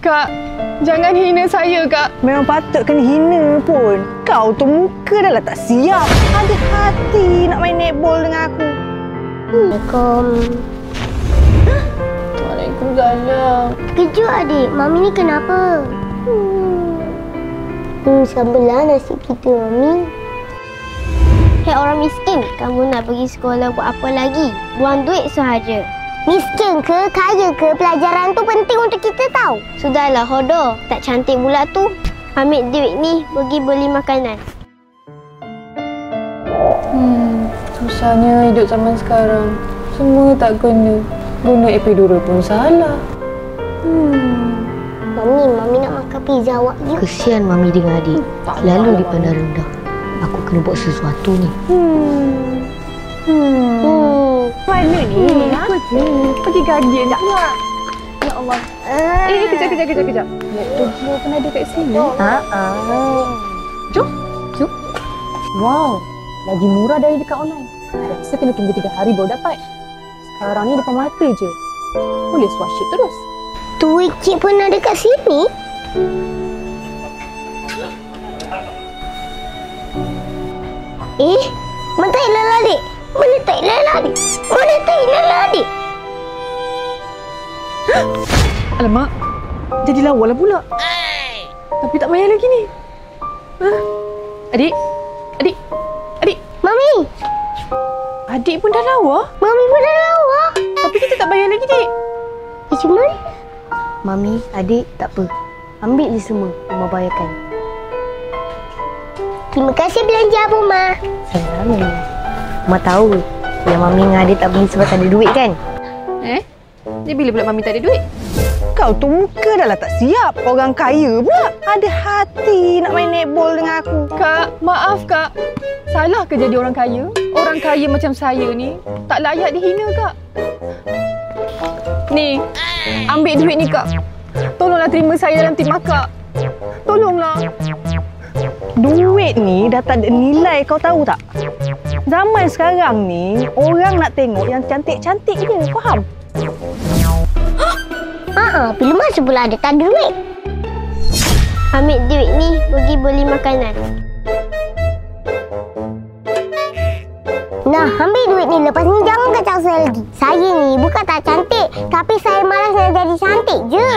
Kak, jangan hina saya, Kak. Memang patut kena hina pun. Kau tu muka dah lah tak siap. Ada hati nak main netball dengan aku. Assalamualaikum. Waalaikumsalam. Kejut adik, Mami ni kenapa? Sabarlah nasib kita, Mami. Hei orang miskin, kamu nak pergi sekolah buat apa lagi? Buang duit sahaja. Miskin ke, kaya ke, pelajaran tu penting untuk kita tahu. Sudahlah, hodoh. Tak cantik pula tu. Ambil duit ni, pergi beli makanan. Susahnya hidup zaman sekarang. Semua tak kena. Guna epidural pun salah. Mami nak makan pizza awak je. Kesian Mami dengan adik. Selalu dipandang rendah. Aku kena buat sesuatu ni. Mana ni? Pergi guardian pula. Ya Allah. Kejap. Laptop Joe pun ada kat sini. Jom. Wow. Lagi murah dari dekat online. Biasa kena tunggu 3 hari baru dapat. Sekarang ni depan mata je. Boleh swatch terus. Duit cik pun ada kat sini? Mana tak ilala adik? Mana tak ilala adik? Alamak. Jadi lawa lah pula. Tapi tak payah lagi ni. Adik. Mami! Adik pun dah lawa. Mami pun dah lawa. Tapi kita tak bayar lagi, Dik. Macam mana? Mami, adik tak apa. Ambil je semua. Mama bayarkan. Terima kasih belanja Abu Ma. Sama-sama. Mama tahu yang Mami dengan adik tak beli sebab tak ada duit kan? Dia bila pula Mami tak ada duit? Kau tu muka dah lah tak siap. Orang kaya pula. Ada hati nak main netball dengan aku. Kak, maaf Kak. Salah ke jadi orang kaya? Orang kaya macam saya ni tak layak dihina, Kak. Ni, ambil duit ni, Kak. Tolonglah terima saya dalam tim akak. Tolonglah. Duit ni dah tak ada nilai, kau tahu tak? Zaman sekarang ni, orang nak tengok yang cantik-cantik je, faham? Bila masa pula ada tak ada duit? Ambil duit ni, pergi beli makanan. Nah, ambil duit ni. Lepas ni jangan kacau saya lagi. Saya ni bukan tak cantik, tapi saya malas nak jadi cantik je.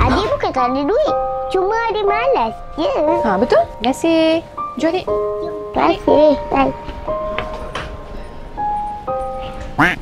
Adik bukan tak ada duit. Cuma adik malas je. Betul? Terima kasih. Jom, Adik. Terima kasih. Bye.